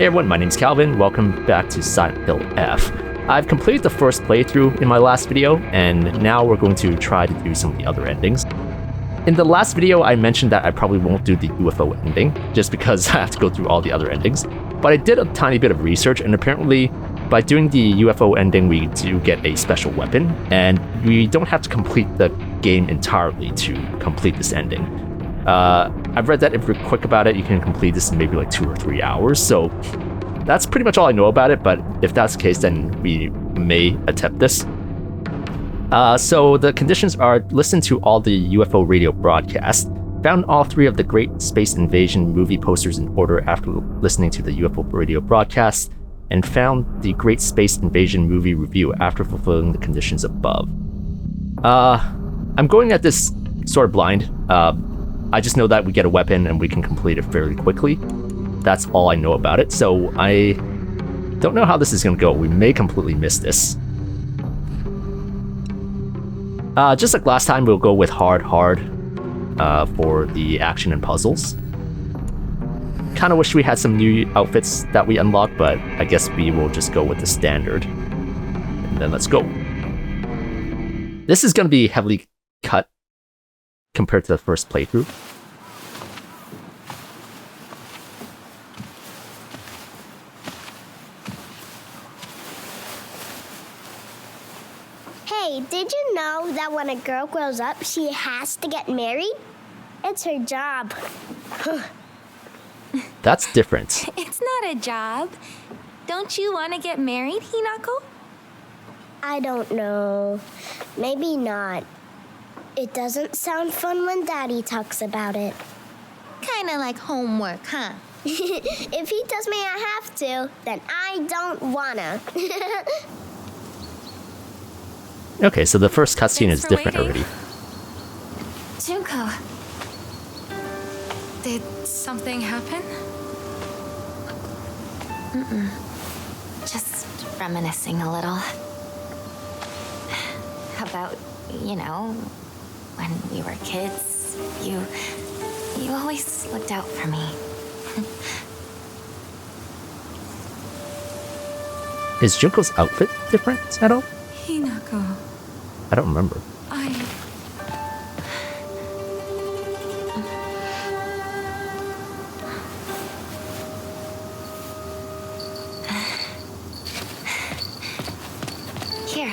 Hey everyone, my name's Calvin. Welcome back to Silent Hill F. I've completed the first playthrough in my last video, and now we're going to try to do some of the other endings. In the last video, I mentioned that I probably won't do the UFO ending, just because I have to go through all the other endings. But I did a tiny bit of research, and apparently, by doing the UFO ending, we do get a special weapon, and we don't have to complete the game entirely to complete this ending. I've read that if you're quick about it, you can complete this in maybe like 2 or 3 hours, so that's pretty much all I know about it, but if that's the case, then we may attempt this. So the conditions are: listen to all the UFO radio broadcasts, found all 3 of the Great Space Invasion movie posters in order after listening to the UFO radio broadcast, and found the Great Space Invasion movie review after fulfilling the conditions above. I'm going at this sort of blind. I just know that we get a weapon and we can complete it fairly quickly. That's all I know about it, so I don't know how this is going to go. We may completely miss this. Just like last time, we'll go with hard for the action and puzzles. Kind of wish we had some new outfits that we unlocked, but I guess we will just go with the standard. And then let's go. This is going to be heavily cut compared to the first playthrough. Hey, did you know that when a girl grows up, she has to get married? It's her job. That's different. It's not a job. Don't you want to get married, Hinako? I don't know. Maybe not. It doesn't sound fun when Daddy talks about it. Kinda like homework, huh? If he tells me I have to, then I don't wanna. Okay, so the first cutscene is different waiting. already. Junko, did something happen? Just reminiscing a little. About, when we were kids, you always looked out for me. Is Junko's outfit different at all? Hinako, I don't remember. Here,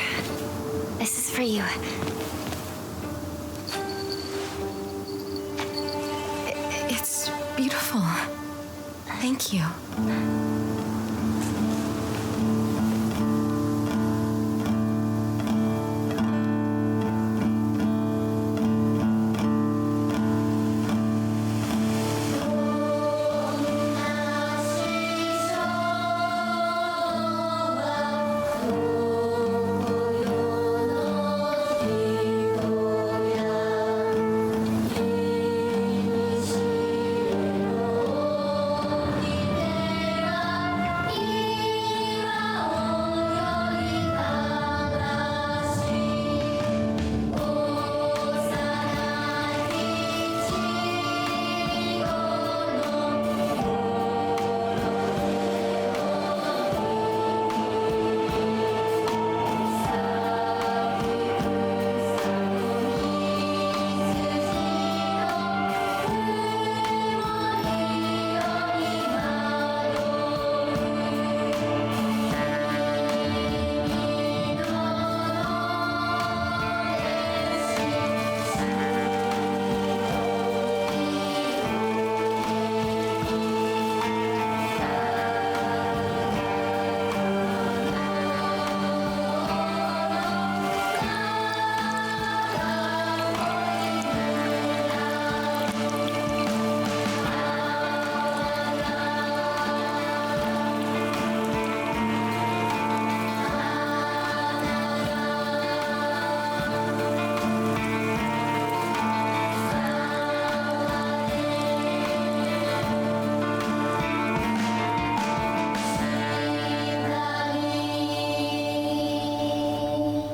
this is for you. It's beautiful. Thank you.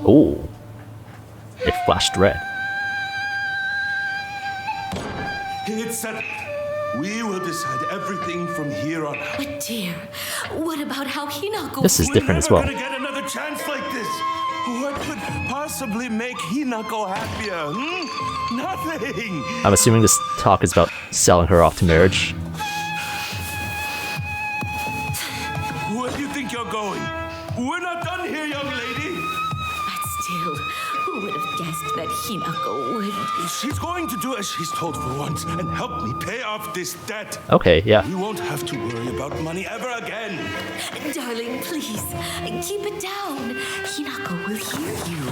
Oh, it flashed red. It's a... We will decide everything from here on out. But dear, what about how Hinako... This is different as well. We're never gonna get another chance like this. What could possibly make Hinako happier? Nothing. I'm assuming this talk is about selling her off to marriage. Where do you think you're going? We're not done here, young lady. But still, who would have guessed that Hinako would... She's going to do as she's told for once and help me pay off this debt. Okay, yeah. We won't have to worry about money ever again. Darling, please, keep it down. Hinako will hear you.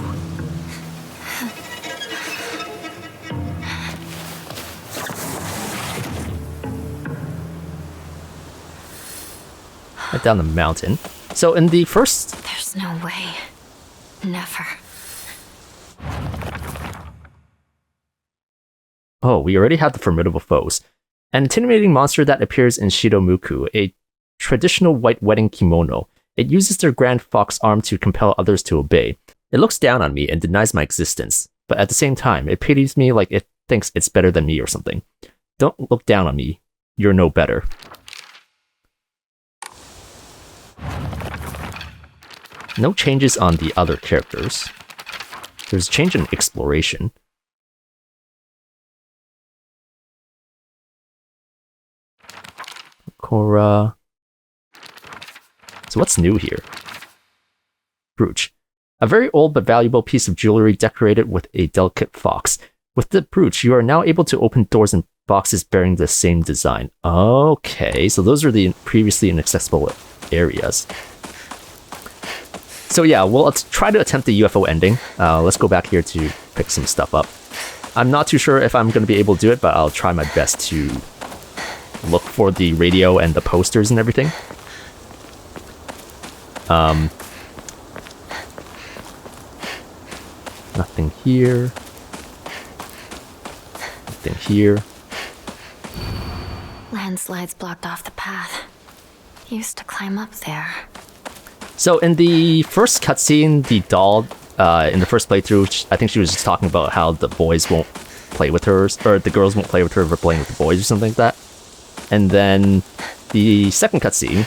Right down the mountain. So in the first... There's no way. Never. Oh, we already have the formidable foes. An intimidating monster that appears in Shidomuku, a traditional white wedding kimono. It uses their grand fox arm to compel others to obey. It looks down on me and denies my existence, but at the same time, it pities me like it thinks it's better than me or something. Don't look down on me. You're no better. No changes on the other characters. There's a change in exploration. Korra. So what's new here? Brooch. A very old but valuable piece of jewelry decorated with a delicate fox. With the brooch, you are now able to open doors and boxes bearing the same design. Okay, so those are the previously inaccessible areas. So yeah, we'll try to attempt the UFO ending. Let's go back here to pick some stuff up. I'm not too sure if I'm going to be able to do it, but I'll try my best to look for the radio and the posters and everything. Nothing here. Nothing here. Landslides blocked off the path. Used to climb up there. So in the first cutscene, the doll, in the first playthrough, I think she was just talking about how the boys won't play with her, or the girls won't play with her for playing with the boys or something like that. And then the second cutscene,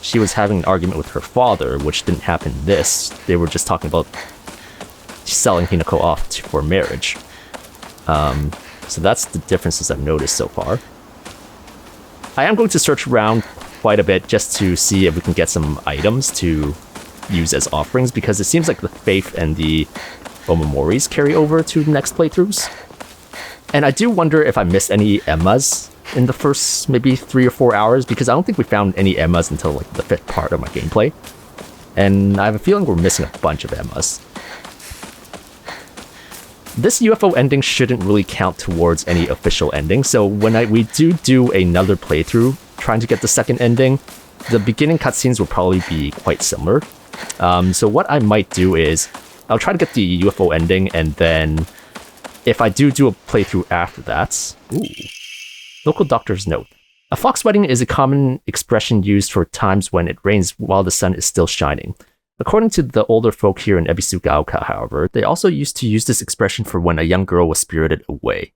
she was having an argument with her father, which didn't happen in this. They were just talking about selling Hinako off for marriage. So that's the differences I've noticed so far. I am going to search around quite a bit just to see if we can get some items to use as offerings, because it seems like the faith and the omomoris carry over to the next playthroughs. And I do wonder if I missed any Emmas in the first maybe 3 or 4 hours, because I don't think we found any Emmas until like the 5th part of my gameplay. And I have a feeling we're missing a bunch of Emmas. This UFO ending shouldn't really count towards any official ending, so when we do another playthrough trying to get the second ending, the beginning cutscenes will probably be quite similar. So what I might do is, I'll try to get the UFO ending, and then if I do a playthrough after that... Ooh. Local doctor's note. A fox wedding is a common expression used for times when it rains while the sun is still shining. According to the older folk here in Ebisugaoka, however, they also used to use this expression for when a young girl was spirited away.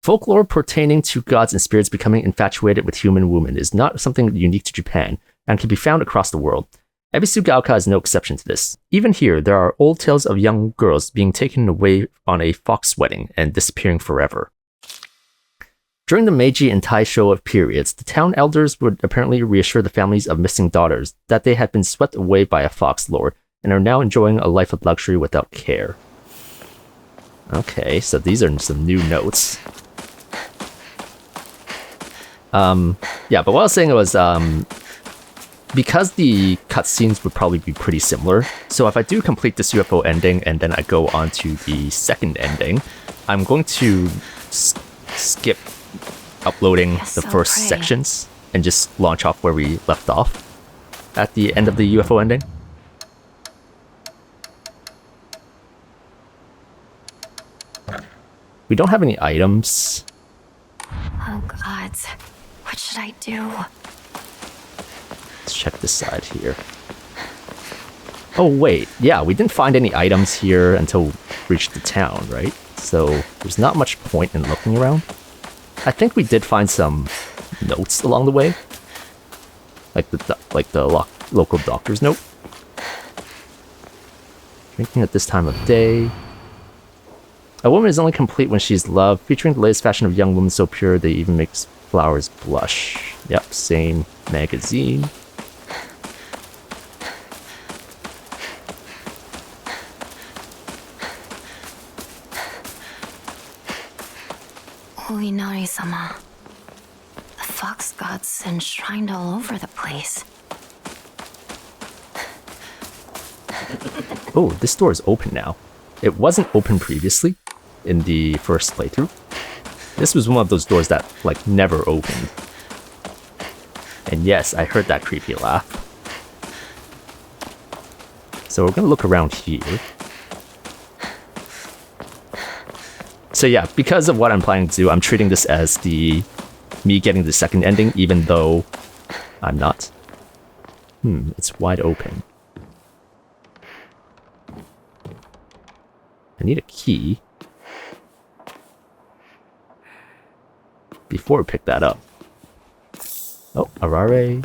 Folklore pertaining to gods and spirits becoming infatuated with human women is not something unique to Japan, and can be found across the world. Ebisugaoka is no exception to this. Even here, there are old tales of young girls being taken away on a fox wedding and disappearing forever. During the Meiji and Taisho periods, the town elders would apparently reassure the families of missing daughters that they had been swept away by a fox lord and are now enjoying a life of luxury without care. Okay, so these are some new notes. Yeah, but what I was saying was, because the cutscenes would probably be pretty similar, so if I do complete this UFO ending and then I go on to the second ending, I'm going to skip uploading the first sections and just launch off where we left off at the end of the UFO ending. We don't have any items. Oh gods, what should I do? Let's check this side here. Oh wait, yeah, we didn't find any items here until we reached the town, right? So there's not much point in looking around. I think we did find some notes along the way. Like the local doctor's note. Drinking at this time of day. A woman is only complete when she's loved, featuring the latest fashion of young women so pure they even makes flowers blush. Yep, same magazine. Oinari-sama. The fox gods enshrined all over the place. Oh, this door is open now. It wasn't open previously in the first playthrough. This was one of those doors that, like, never opened. And yes, I heard that creepy laugh. So we're gonna look around here. So yeah, because of what I'm planning to do, I'm treating this as me getting the second ending, even though I'm not. It's wide open. I need a key before we pick that up. Oh, Arare.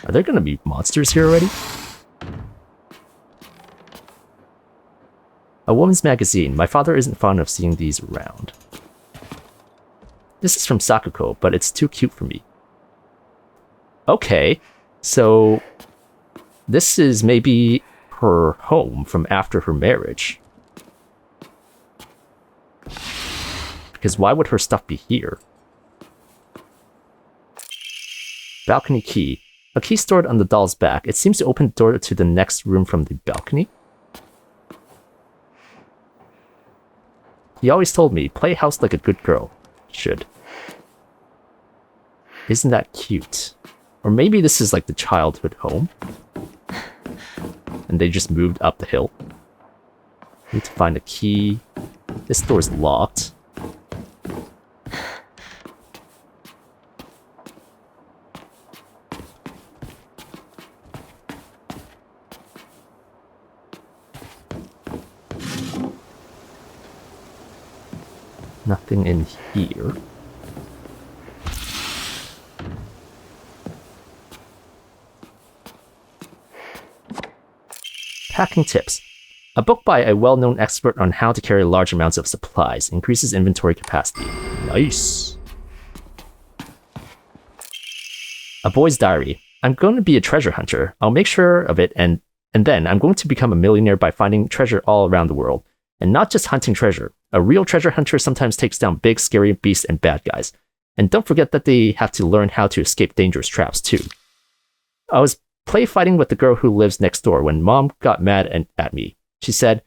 Are there gonna be monsters here already? A woman's magazine. My father isn't fond of seeing these around. This is from Sakuko, but it's too cute for me. Okay, so this is maybe her home from after her marriage. Because why would her stuff be here? Balcony key. A key stored on the doll's back. It seems to open the door to the next room from the balcony. He always told me, play house like a good girl. Should. Isn't that cute? Or maybe this is like the childhood home. And they just moved up the hill. Need to find a key. This door's locked. Nothing in here. Packing tips. A book by a well-known expert on how to carry large amounts of supplies. Increases inventory capacity. Nice. A boy's diary. I'm going to be a treasure hunter. I'll make sure of it and then I'm going to become a millionaire by finding treasure all around the world. And not just hunting treasure. A real treasure hunter sometimes takes down big, scary beasts and bad guys. And don't forget that they have to learn how to escape dangerous traps, too. I was play fighting with the girl who lives next door when Mom got mad at me. She said,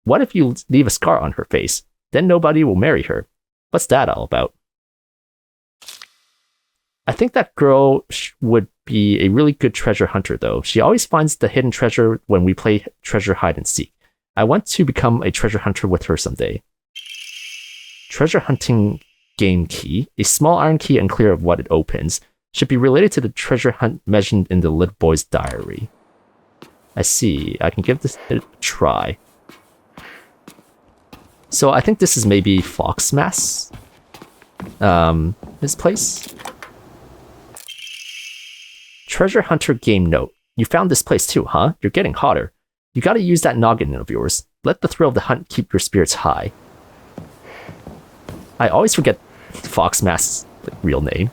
what if you leave a scar on her face? Then nobody will marry her. What's that all about? I think that girl would be a really good treasure hunter, though. She always finds the hidden treasure when we play treasure hide and seek. I want to become a treasure hunter with her someday. Treasure hunting game key. A small iron key unclear of what it opens. Should be related to the treasure hunt mentioned in the little boy's diary. I see. I can give this a try. So I think this is maybe Foxmass. His place. Treasure hunter game note. You found this place too, huh? You're getting hotter. You gotta use that noggin of yours. Let the thrill of the hunt keep your spirits high. I always forget Foxmass' real name.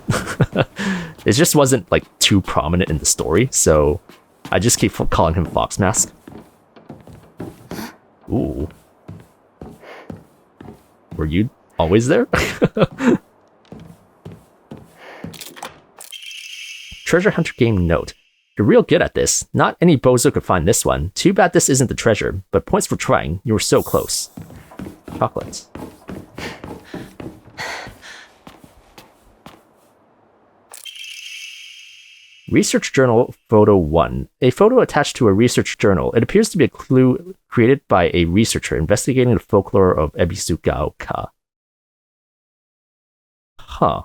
It just wasn't like too prominent in the story, so I just keep calling him Foxmass. Ooh. Were you always there? Treasure hunter game note. You're real good at this. Not any bozo could find this one. Too bad this isn't the treasure, but points for trying. You were so close. Chocolates. Research Journal Photo 1. A photo attached to a research journal. It appears to be a clue created by a researcher investigating the folklore of Ebisugaoka. Huh.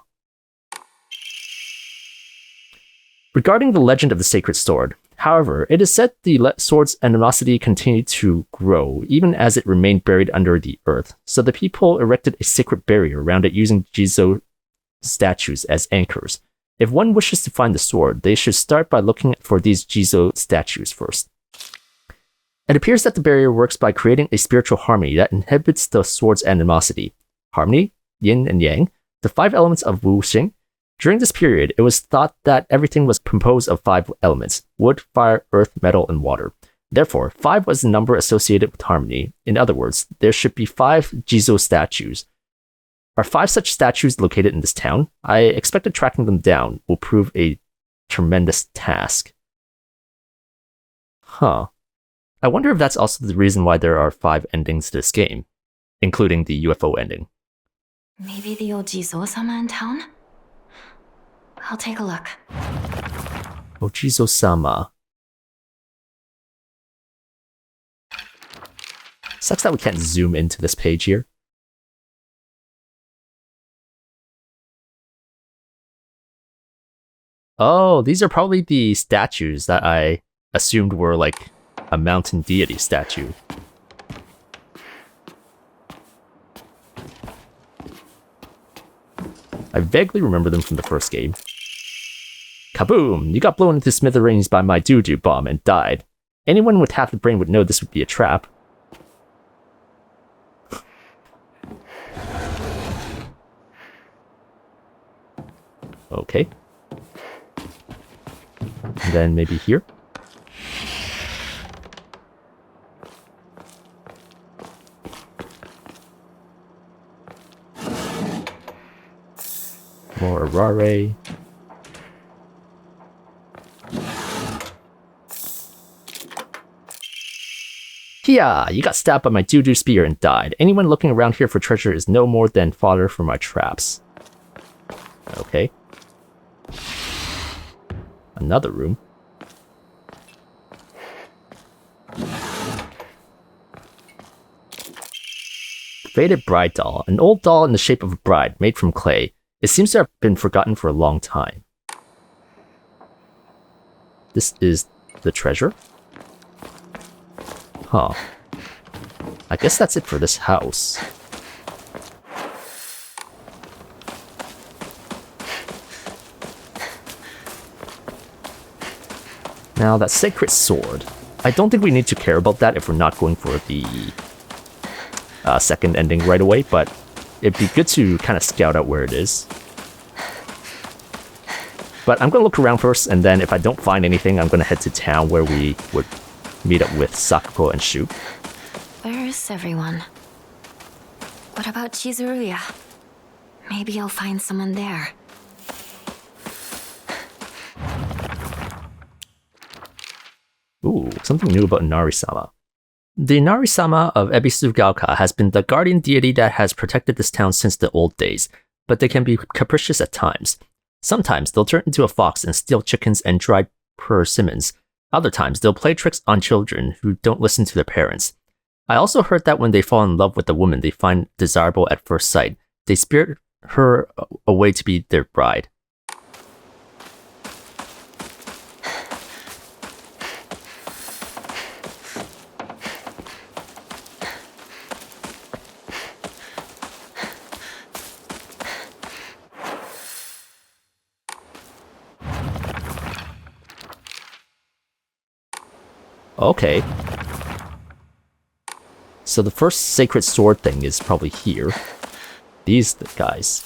Regarding the legend of the sacred sword, However, it is said the sword's animosity continued to grow, even as it remained buried under the earth, so the people erected a sacred barrier around it using Jizo statues as anchors. If one wishes to find the sword, they should start by looking for these Jizo statues first. It appears that the barrier works by creating a spiritual harmony that inhibits the sword's animosity. Harmony, yin and yang, the 5 elements of wuxing. During this period, it was thought that everything was composed of 5 elements: wood, fire, earth, metal, and water. Therefore, 5 was the number associated with harmony. In other words, there should be 5 Jizo statues. Are 5 such statues located in this town? I expect that tracking them down will prove a tremendous task. Huh. I wonder if that's also the reason why there are 5 endings to this game, including the UFO ending. Maybe the old Jizo-sama in town? I'll take a look. Ojizo-sama. Sucks that we can't zoom into this page here. Oh, these are probably the statues that I assumed were like a mountain deity statue. I vaguely remember them from the first game. Kaboom! You got blown into smithereens by my doo-doo bomb and died. Anyone with half a brain would know this would be a trap. Okay. And then maybe here? More Arare. Kia! You got stabbed by my doo-doo spear and died. Anyone looking around here for treasure is no more than fodder for my traps. Okay. Another room. Faded bride doll. An old doll in the shape of a bride, made from clay. It seems to have been forgotten for a long time. This is the treasure? Huh. I guess that's it for this house. Now, that sacred sword. I don't think we need to care about that if we're not going for the second ending right away, but it'd be good to kind of scout out where it is. But I'm going to look around first, and then if I don't find anything, I'm going to head to town where we would meet up with Sakuko and Shu. Where is everyone? What about Chizuruya? Maybe I'll find someone there. Ooh, something new about Inari-sama. The Inari-sama of Ebisugaoka has been the guardian deity that has protected this town since the old days, but they can be capricious at times. Sometimes they'll turn into a fox and steal chickens and dried persimmons. Other times they'll play tricks on children who don't listen to their parents. I also heard that when they fall in love with a woman they find desirable at first sight, they spirit her away to be their bride. Okay. So the first sacred sword thing is probably here. These guys.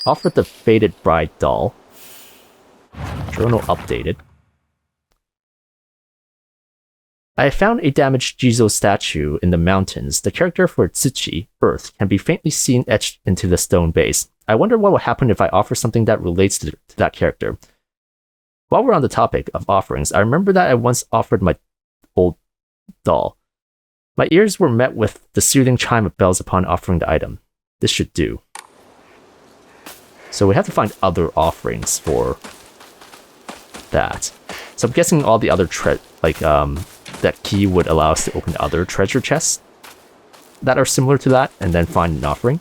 Offer the faded bride doll. Journal updated. I found a damaged Jizo statue in the mountains. The character for Tsuchi, Earth, can be faintly seen etched into the stone base. I wonder what will happen if I offer something that relates to that character. While we're on the topic of offerings, I remember that I once offered my old doll. My ears were met with the soothing chime of bells upon offering the item. This should do. So we have to find other offerings for that. So I'm guessing all the other that key would allow us to open other treasure chests that are similar to that, and then find an offering.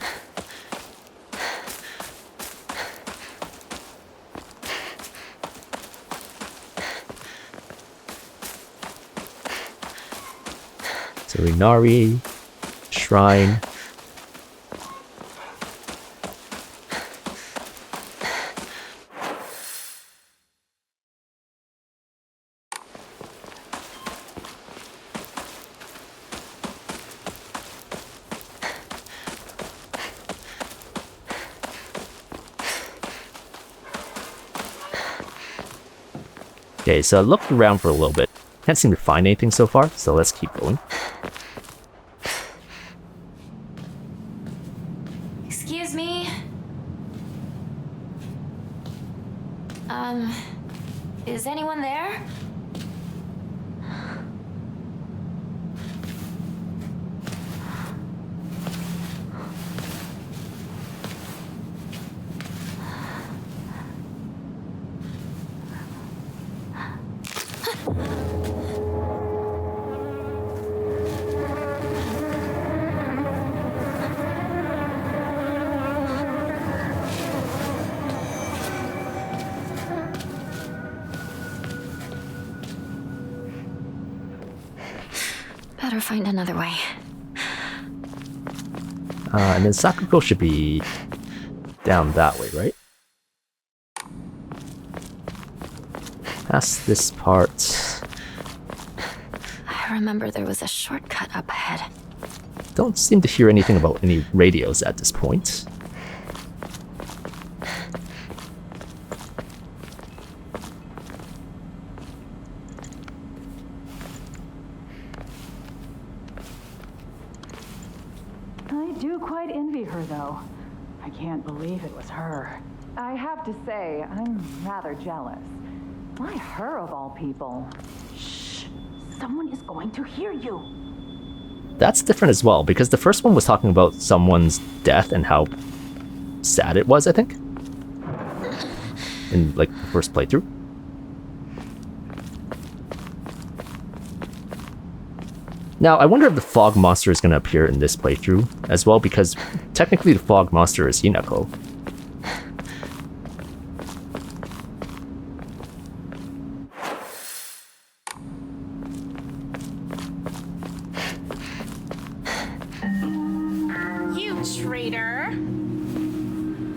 So Inari, Shrine. Okay, so I looked around for a little bit. Can't seem to find anything so far, so let's keep going. Excuse me? Is anyone there? Better find another way. And then Sakuko should be down that way, right? Past this part. I remember there was a shortcut up ahead. Don't seem to hear anything about any radios at this point. I do quite envy her, though. I can't believe it was her. I have to say, I'm rather jealous. Why her of all people? Shh! Someone is going to hear you. That's different as well, because the first one was talking about someone's death and how sad it was, I think. In, like, the first playthrough. Now, I wonder if the fog monster is going to appear in this playthrough as well, because technically the fog monster is Hinako. You traitor!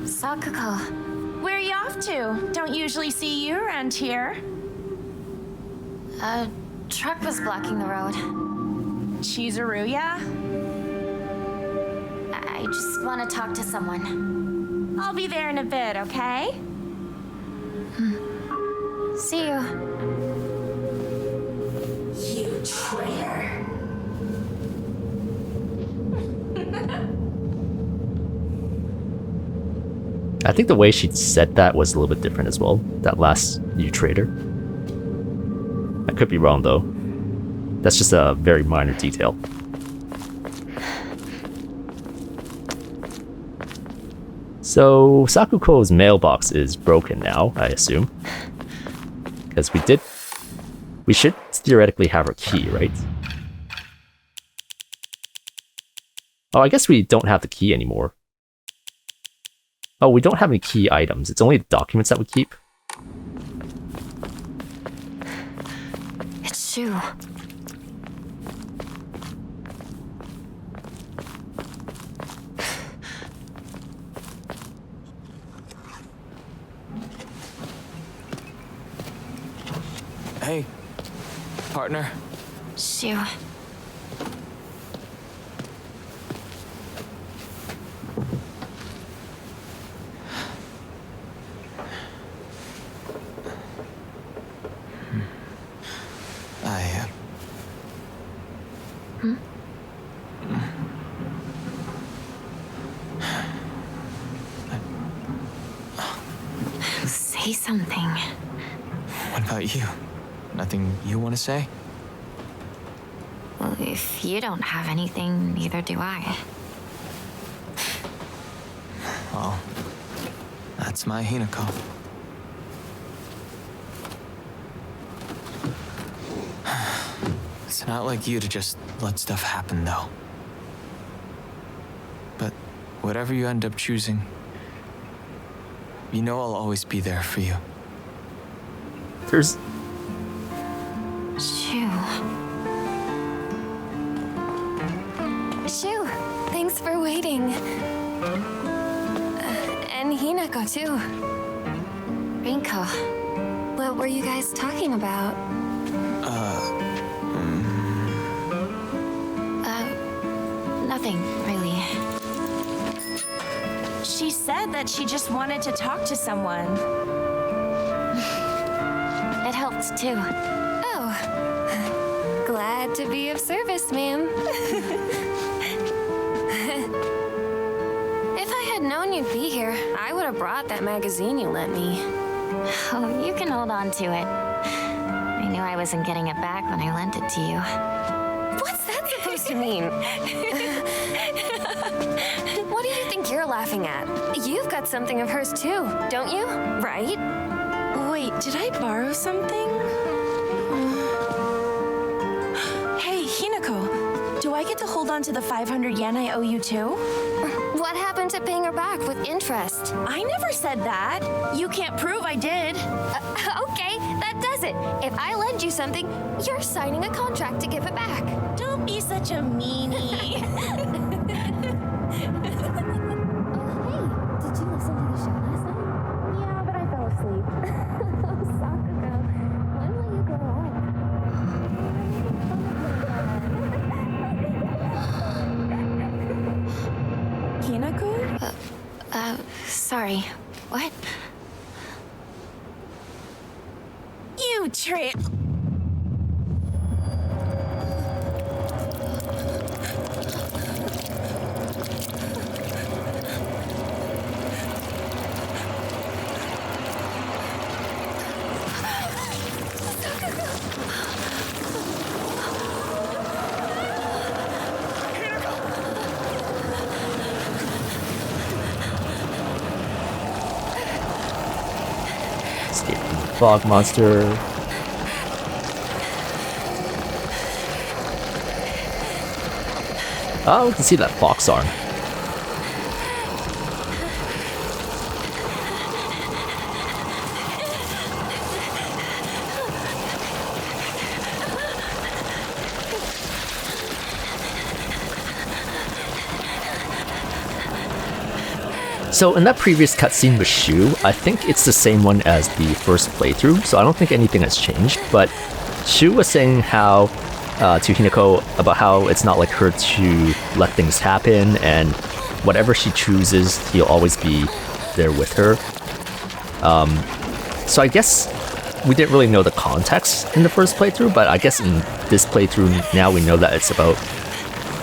Sakuko. Where are you off to? Don't usually see you around here. A truck was blocking the road. Chizuruya? I just want to talk to someone. I'll be there in a bit, okay? See you. You traitor. I think the way she said that was a little bit different as well. That last "you traitor." I could be wrong though. That's just a very minor detail. So Sakuko's mailbox is broken now, I assume. Because we should theoretically have her key, right? Oh, I guess we don't have the key anymore. Oh, we don't have any key items. It's only the documents that we keep. It's Shu. Hey, partner. Shu. Say something. What about you? Nothing you want to say? Well, if you don't have anything, neither do I. Well, that's my Hinako. It's not like you to just let stuff happen, though. But whatever you end up choosing, you know I'll always be there for you. There's... Shu. Shu, thanks for waiting. And Hinako, too. Rinko, what were you guys talking about? Nothing, really. She said that she just wanted to talk to someone. It helped, too. Oh. Glad to be of service, ma'am. If I had known you'd be here, I would have brought that magazine you lent me. Oh, you can hold on to it. I knew I wasn't getting it back when I lent it to you. What's that supposed to mean? What do you think you're laughing at? You've got something of hers too, don't you? Right? Wait, did I borrow something? Hey, Hinako, do I get to hold on to the 500 yen I owe you too? What happened to paying her back with interest? I never said that. You can't prove I did. Okay, that does it. If I lend you something, you're signing a contract to give it back. Don't be such a meanie. Hey, did you listen to the show last night? Yeah, but I fell asleep. Sakura, when will you grow up? Hinako? Sorry. What? You trip. Escape from the fog monster. Oh, we can see that fox arm. So in that previous cutscene with Shu, I think it's the same one as the first playthrough, so I don't think anything has changed, but Shu was saying how to Hinako about how it's not like her to let things happen, and whatever she chooses, he'll always be there with her. So I guess we didn't really know the context in the first playthrough, but I guess in this playthrough now we know that it's about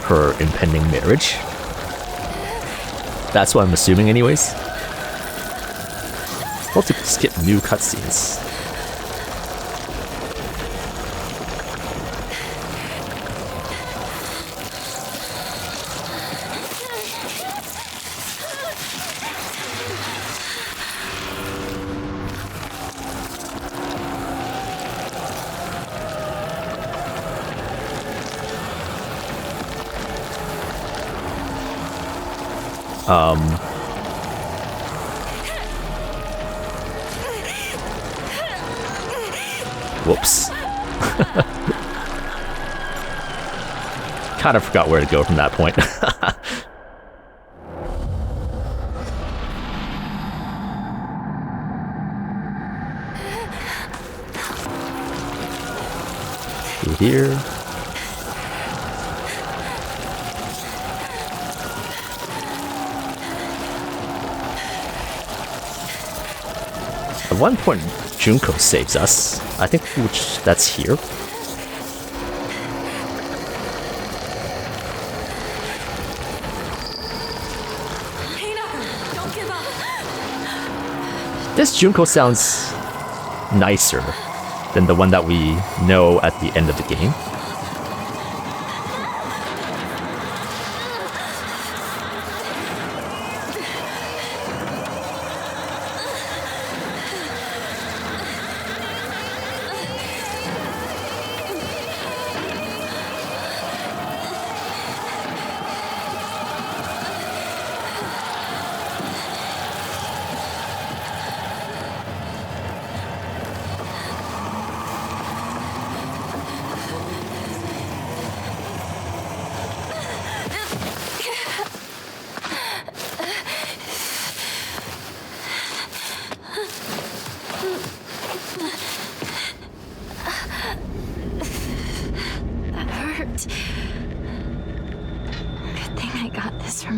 her impending marriage. That's what I'm assuming anyways. We'll have to skip new cutscenes. Whoops. Kind of forgot where to go from that point. Through here. At one point, Junko saves us. I think that's here. Don't give up. This Junko sounds nicer than the one that we know at the end of the game.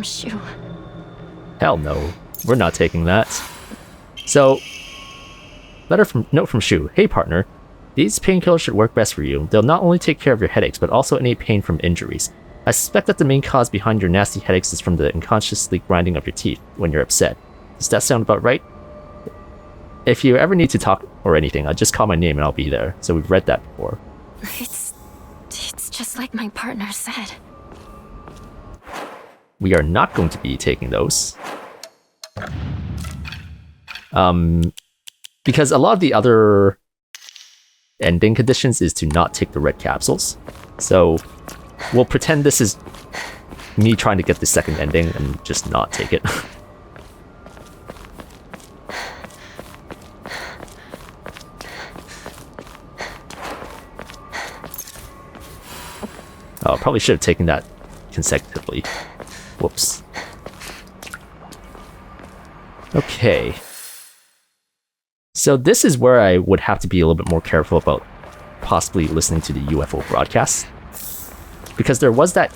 Shu. Hell no, we're not taking that. So, note from Shu. Hey partner, these painkillers should work best for you. They'll not only take care of your headaches, but also any pain from injuries. I suspect that the main cause behind your nasty headaches is from the unconsciously grinding of your teeth when you're upset. Does that sound about right? If you ever need to talk or anything, just call my name and I'll be there. So we've read that before. It's just like my partner said. We are not going to be taking those. Because a lot of the other ending conditions is to not take the red capsules. So we'll pretend this is me trying to get the second ending and just not take it. Oh, probably should have taken that consecutively. Whoops. Okay. So this is where I would have to be a little bit more careful about possibly listening to the UFO broadcast. Because there was that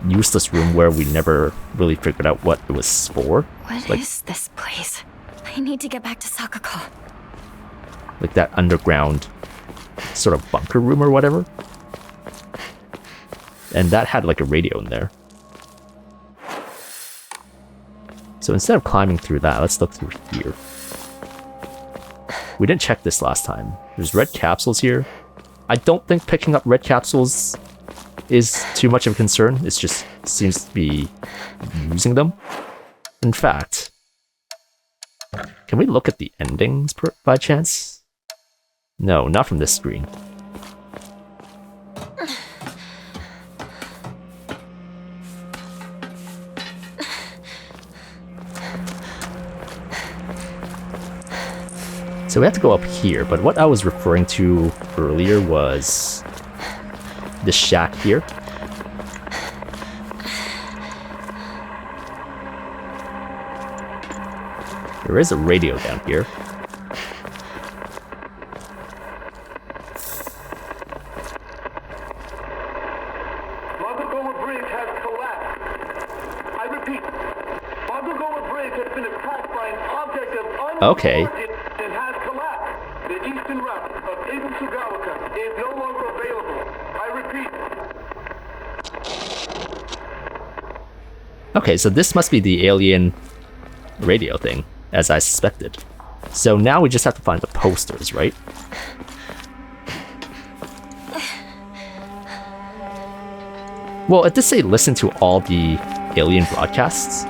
useless room where we never really figured out what it was for. What is this place? I need to get back to Sakako. Like that underground sort of bunker room or whatever. And that had like a radio in there. So instead of climbing through that, let's look through here. We didn't check this last time. There's red capsules here. I don't think picking up red capsules is too much of a concern. It just seems to be using them. In fact, can we look at the endings by chance? No, not from this screen. So we have to go up here, but what I was referring to earlier was this shack here. There is a radio down here. Fog-laden bridge has collapsed. I repeat, Fog-laden bridge has been attacked by an object of unknown Okay. origin and has collapsed. The eastern route of Ebisugaoka is no longer available. I repeat. Okay, so this must be the alien radio thing, as I suspected. So now we just have to find the posters, right? Well, it did say listen to all the alien broadcasts.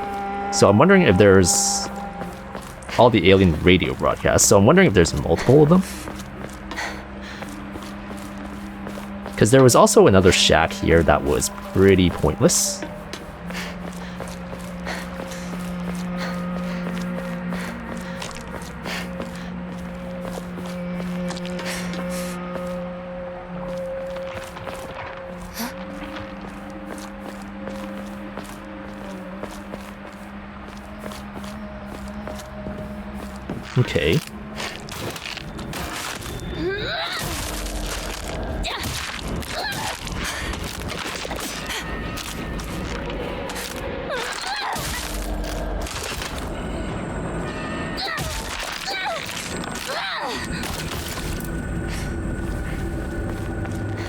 So I'm wondering if there's all the alien radio broadcasts. So I'm wondering if there's multiple of them. Because there was also another shack here that was pretty pointless. Okay.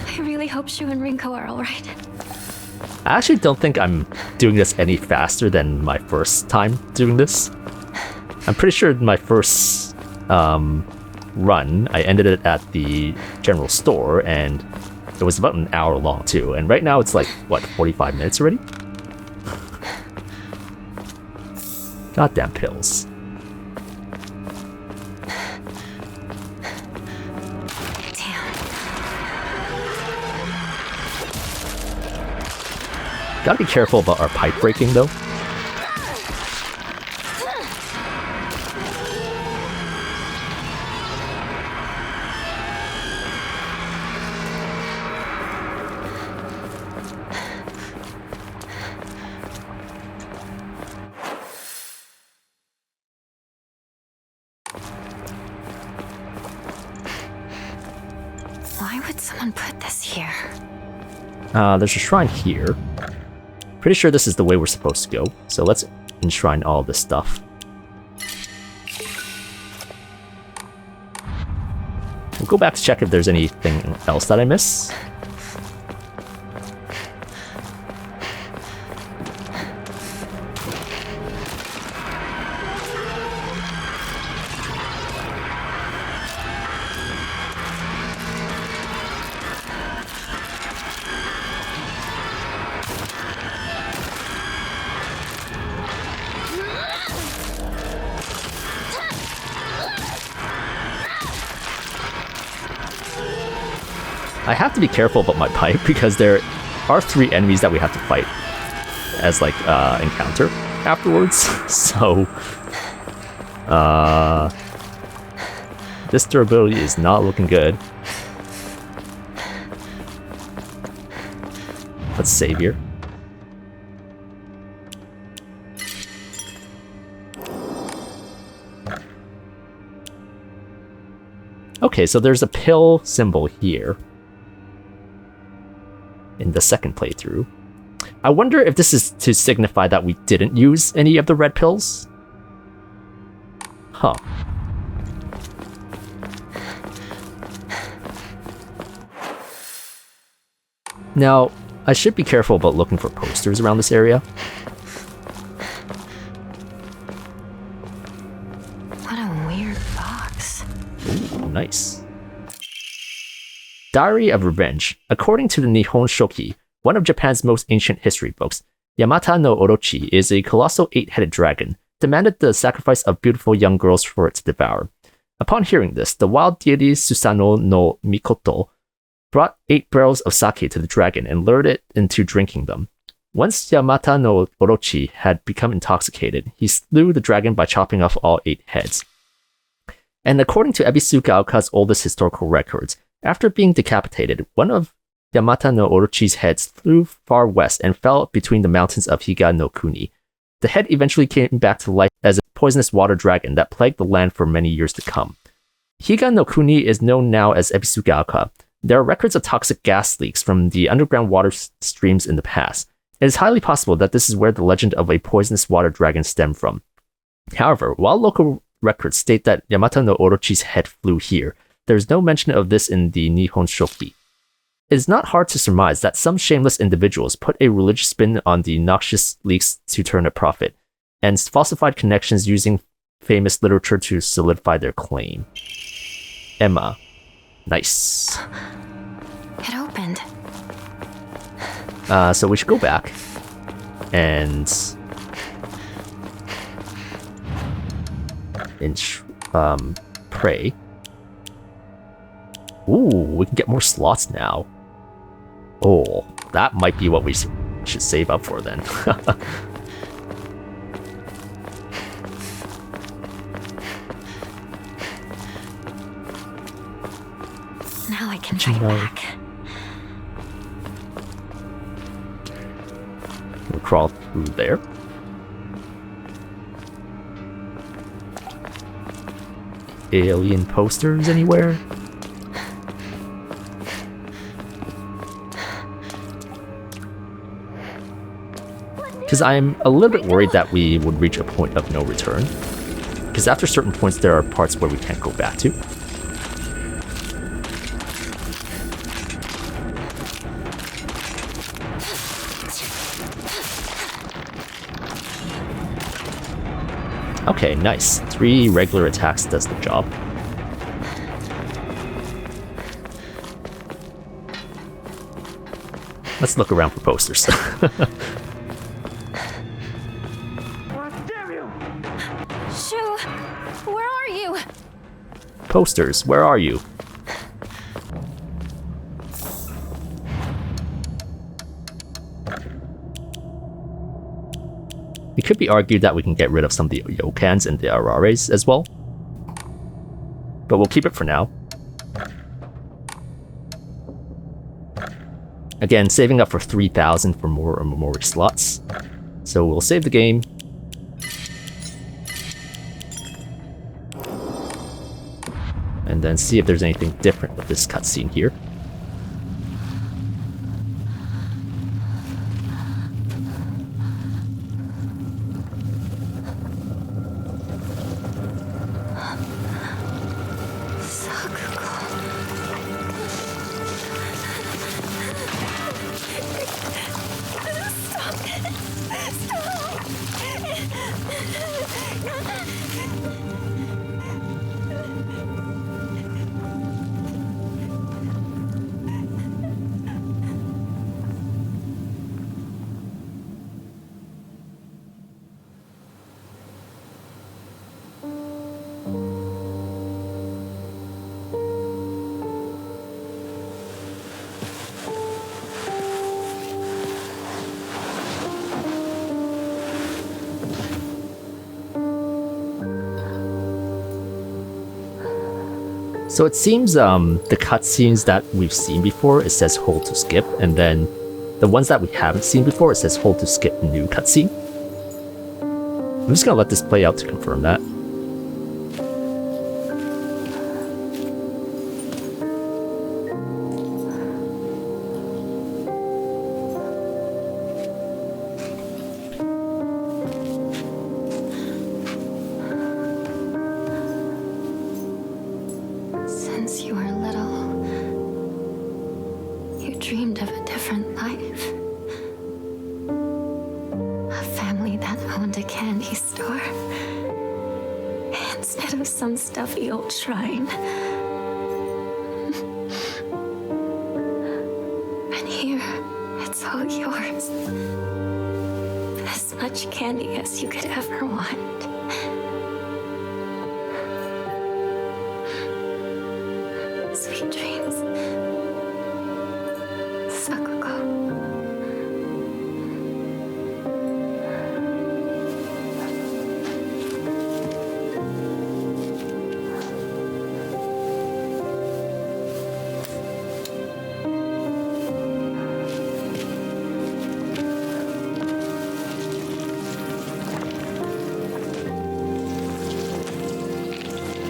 I really hope Shu and Rinko are alright. I actually don't think I'm doing this any faster than my first time doing this. I'm pretty sure my first run, I ended it at the general store, and it was about an hour long too. And right now it's like, what, 45 minutes already? Goddamn pills. Gotta be careful about our pipe breaking though. Why would someone put this here? There's a shrine here. Pretty sure this is the way we're supposed to go, so let's enshrine all this stuff. We'll go back to check if there's anything else that I miss. I have to be careful about my pipe because there are 3 enemies that we have to fight as like encounter afterwards. So this durability is not looking good. Let's save here. Okay, so there's a pill symbol here in the second playthrough. I wonder if this is to signify that we didn't use any of the red pills? Huh. Now, I should be careful about looking for posters around this area. What a weird box. Ooh, nice. Diary of Revenge. According to the Nihon Shoki, one of Japan's most ancient history books, Yamata no Orochi is a colossal 8-headed dragon, demanded the sacrifice of beautiful young girls for it to devour. Upon hearing this, the wild deity Susano no Mikoto brought 8 barrels of sake to the dragon and lured it into drinking them. Once Yamata no Orochi had become intoxicated, he slew the dragon by chopping off all 8 heads. And according to Ebisugaoka's oldest historical records, after being decapitated, one of Yamata no Orochi's heads flew far west and fell between the mountains of Higa no Kuni. The head eventually came back to life as a poisonous water dragon that plagued the land for many years to come. Higa no Kuni is known now as Ebisugaoka. There are records of toxic gas leaks from the underground water streams in the past. It is highly possible that this is where the legend of a poisonous water dragon stemmed from. However, while local records state that Yamata no Orochi's head flew here, there is no mention of this in the Nihon Shoki. It is not hard to surmise that some shameless individuals put a religious spin on the noxious leaks to turn a profit, and falsified connections using famous literature to solidify their claim. Emma. Nice. It opened. So we should go back and pray. Ooh, we can get more slots now. Oh, that might be what we should save up for then. Now I can fight back. We'll crawl through there. Alien posters anywhere? Because I'm a little bit worried that we would reach a point of no return. Because after certain points there are parts where we can't go back to. Okay, nice. 3 regular attacks does the job. Let's look around for posters. Shoo! Where are you? Posters, where are you? It could be argued that we can get rid of some of the Yokans and the Arares as well. But we'll keep it for now. Again, saving up for 3,000 for more memory slots. So we'll save the game. And then see if there's anything different with this cutscene here. So it seems the cutscenes that we've seen before, it says hold to skip, and then the ones that we haven't seen before, it says hold to skip new cutscene. I'm just gonna let this play out to confirm that. Since you were little, you dreamed of a different life. A family that owned a candy store instead of some stuffy old shrine. And here, it's all yours. As much candy as you could ever want. Sweet dreams. Sakuko.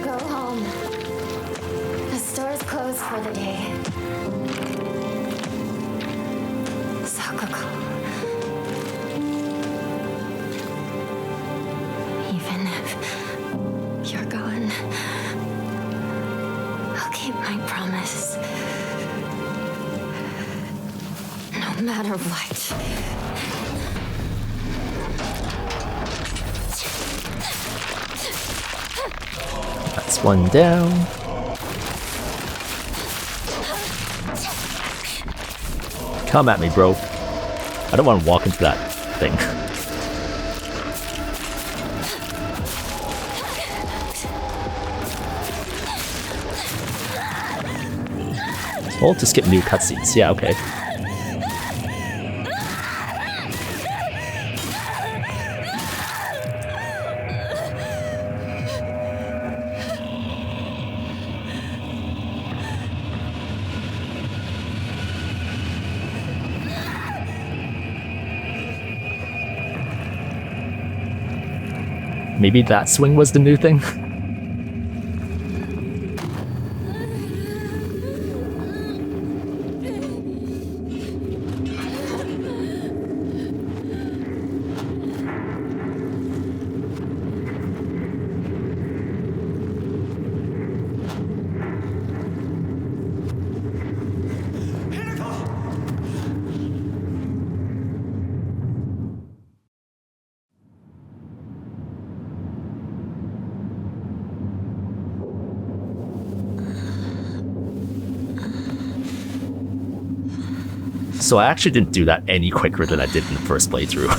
Go home. The store's closed for the day. Sakuko. Even if you're gone, I'll keep my promise. No matter what. That's one down. Come at me, bro. I don't want to walk into that thing. Hold to skip new cutscenes. Yeah, okay. Maybe that swing was the new thing? So I actually didn't do that any quicker than I did in the first playthrough.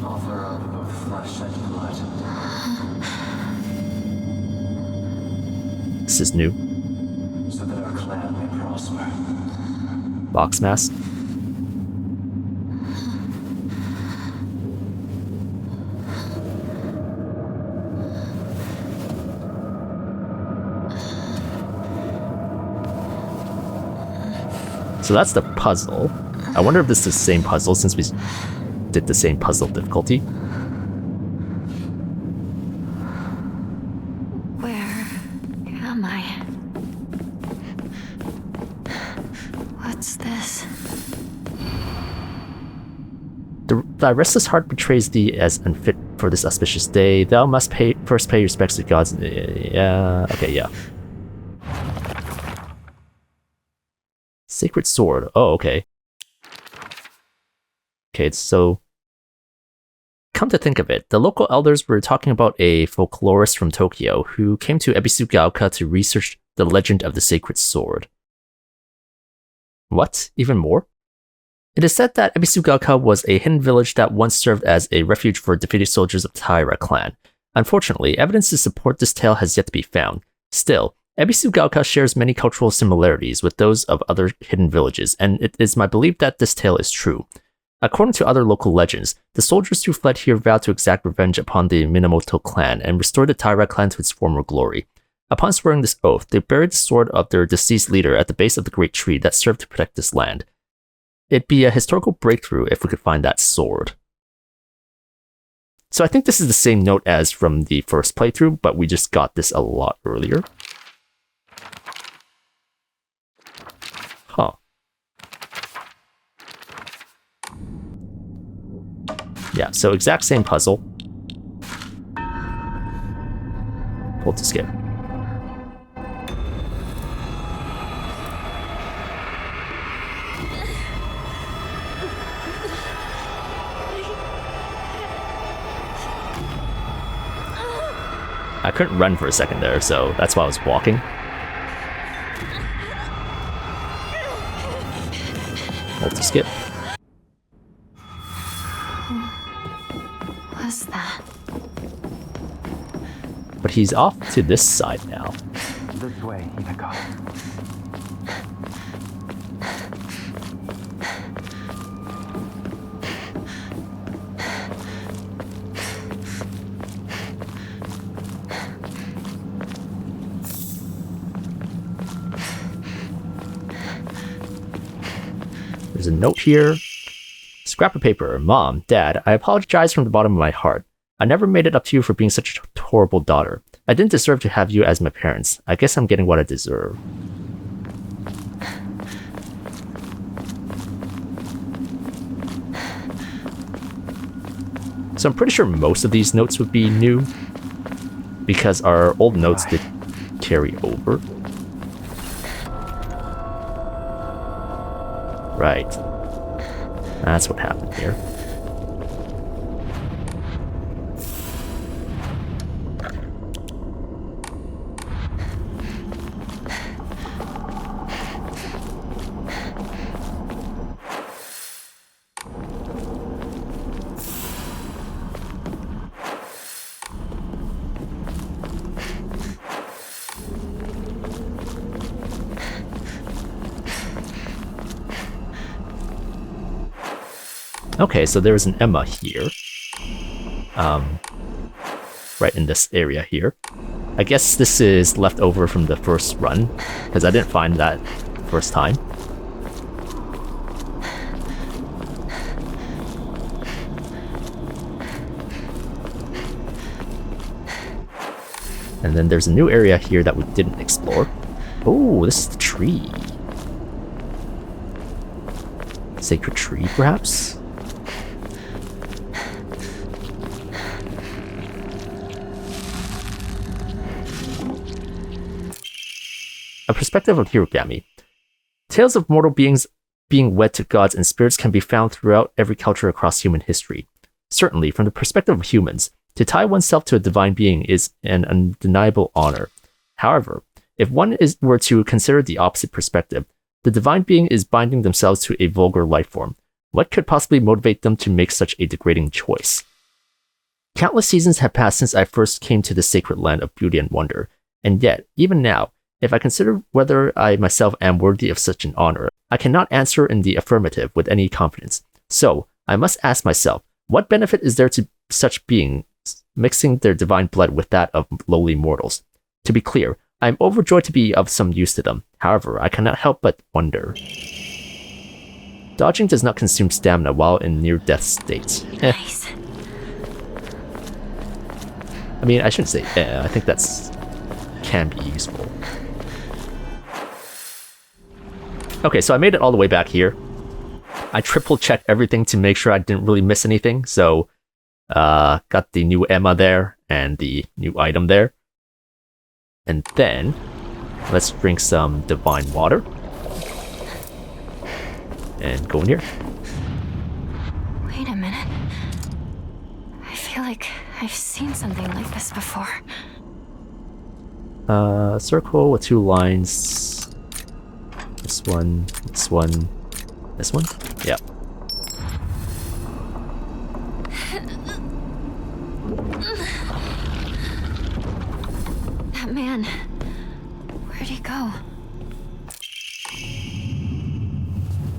Offer up of flesh and blood. This is new. So that our clan may prosper. Box mask. So that's the puzzle. I wonder if this is the same puzzle since we did the same puzzle difficulty. Where am I? What's this? Thy restless heart betrays thee as unfit for this auspicious day. Thou must first pay respects to gods. Yeah, okay, yeah. Sacred sword. Oh, okay. Okay, so come to think of it, the local elders were talking about a folklorist from Tokyo who came to Ebisugaoka to research the legend of the sacred sword. What? Even more? It is said that Ebisugaoka was a hidden village that once served as a refuge for defeated soldiers of the Taira clan. Unfortunately, evidence to support this tale has yet to be found. Still, Ebisugaoka shares many cultural similarities with those of other hidden villages, and it is my belief that this tale is true. According to other local legends, the soldiers who fled here vowed to exact revenge upon the Minamoto clan and restore the Taira clan to its former glory. Upon swearing this oath, they buried the sword of their deceased leader at the base of the great tree that served to protect this land. It'd be a historical breakthrough if we could find that sword. So I think this is the same note as from the first playthrough, but we just got this a lot earlier. Huh. Yeah, so exact same puzzle. Hold to skip. I couldn't run for a second there, so that's why I was walking. Hold to skip. What's that? But he's off to this side now. This way, Hinako. There's a note here. Scrap of paper. Mom, Dad, I apologize from the bottom of my heart. I never made it up to you for being such a horrible daughter. I didn't deserve to have you as my parents. I guess I'm getting what I deserve. So I'm pretty sure most of these notes would be new, because our old notes did carry over. Right. That's what happened here. Okay, so there's an Emma here. Right in this area here. I guess this is left over from the first run, because I didn't find that first time. And then there's a new area here that we didn't explore. Oh, this is the tree. Sacred tree, perhaps? A perspective of Hirogami. Tales of mortal beings being wed to gods and spirits can be found throughout every culture across human history. Certainly, from the perspective of humans, to tie oneself to a divine being is an undeniable honor. However, if one were to consider the opposite perspective, the divine being is binding themselves to a vulgar life form. What could possibly motivate them to make such a degrading choice? Countless seasons have passed since I first came to the sacred land of beauty and wonder, and yet, even now, if I consider whether I myself am worthy of such an honor, I cannot answer in the affirmative with any confidence. So, I must ask myself, what benefit is there to such beings mixing their divine blood with that of lowly mortals? To be clear, I am overjoyed to be of some use to them. However, I cannot help but wonder. Dodging does not consume stamina while in near-death states. Nice. I mean, I shouldn't say I think that's can be useful. Okay, so I made it all the way back here. I triple-checked everything to make sure I didn't really miss anything, so got the new Emma there and the new item there. And then, let's drink some divine water. And go in here. Wait a minute. I feel like I've seen something like this before. Circle with two lines. This one, this one, this one? Yeah. That man. Where'd he go?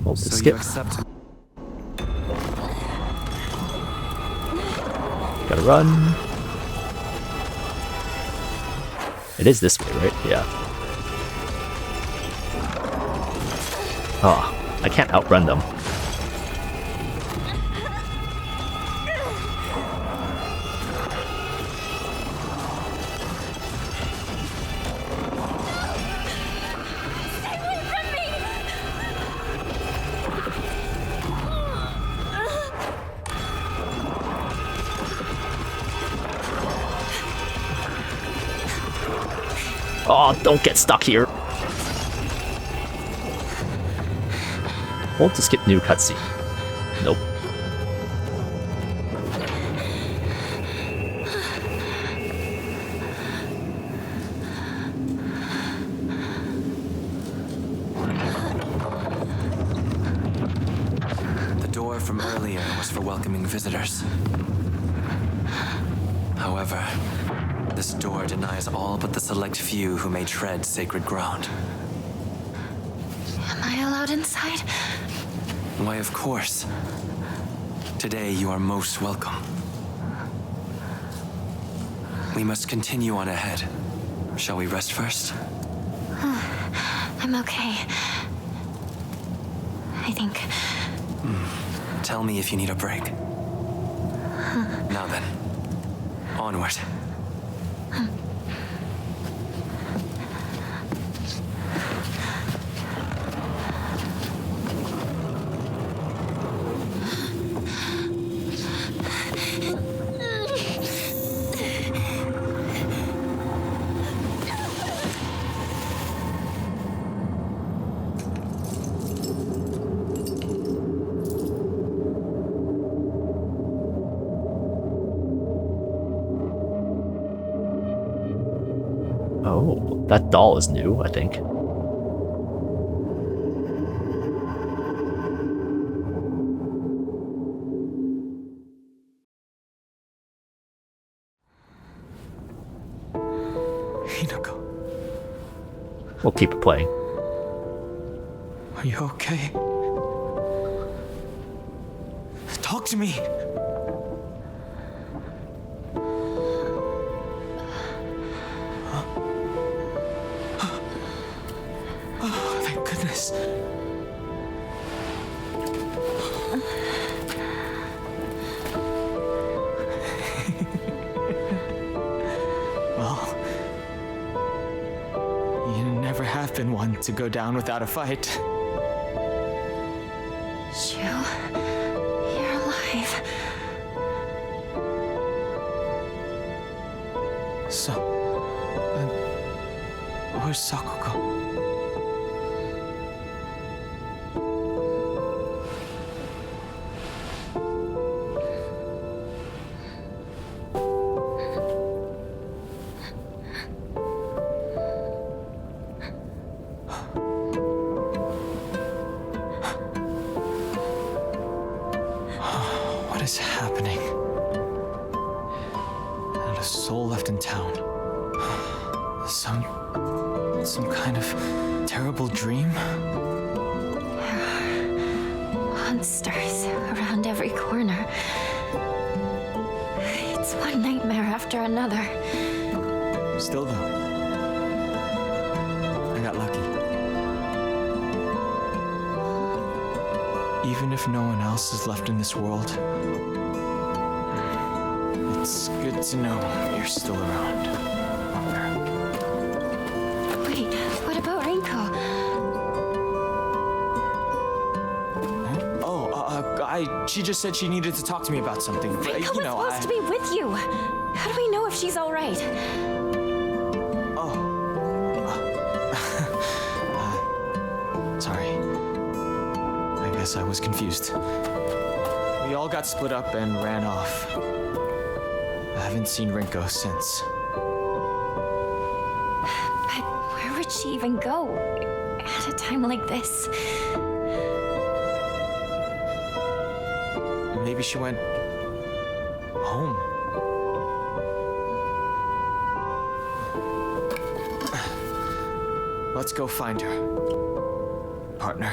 Well, So skip. you accept him. Gotta run. It is this way, right? Yeah. Oh, I can't outrun them. Oh, don't get stuck here. Hold to skip new cutscene. Nope. The door from earlier was for welcoming visitors. However, this door denies all but the select few who may tread sacred ground. Am I allowed inside? Why, of course. Today you are most welcome. We must continue on ahead. Shall we rest first? I'm okay. I think. Tell me if you need a break. Now then, onward. Oh, that doll is new, I think. Hinako, We'll keep it playing. are you okay? Talk to me! Oh, thank goodness. Well, you never have been one to go down without a fight. Shu, you're alive. So, where's Sakuko? What is happening? Not a soul left in town. Some kind of terrible dream? Monsters around every corner. It's one nightmare after another. Still though, I got lucky. Even if no one else is left in this world, it's good to know you're still around. Wait, what about Rinko? She just said she needed to talk to me about something. But, Rinko was supposed to be with you. How do we know if she's all right? Sorry. I guess I was confused. We all got split up and ran off. I haven't seen Rinko since. But where would she even go at a time like this? Maybe she went home. Let's go find her. Partner.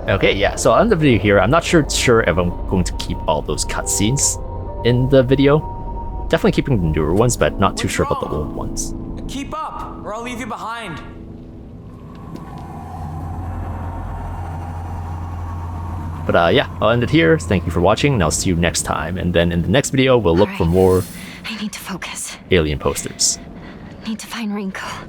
Okay, yeah, so I'll end the video here. I'm not sure if I'm going to keep all those cutscenes in the video. Definitely keeping the newer ones, but not too sure about the old ones. Keep up, or I'll leave you behind. But yeah, I'll end it here. Thank you for watching, and I'll see you next time. And then in the next video, we'll look for more I need to focus. alien posters. Need to find Rinko.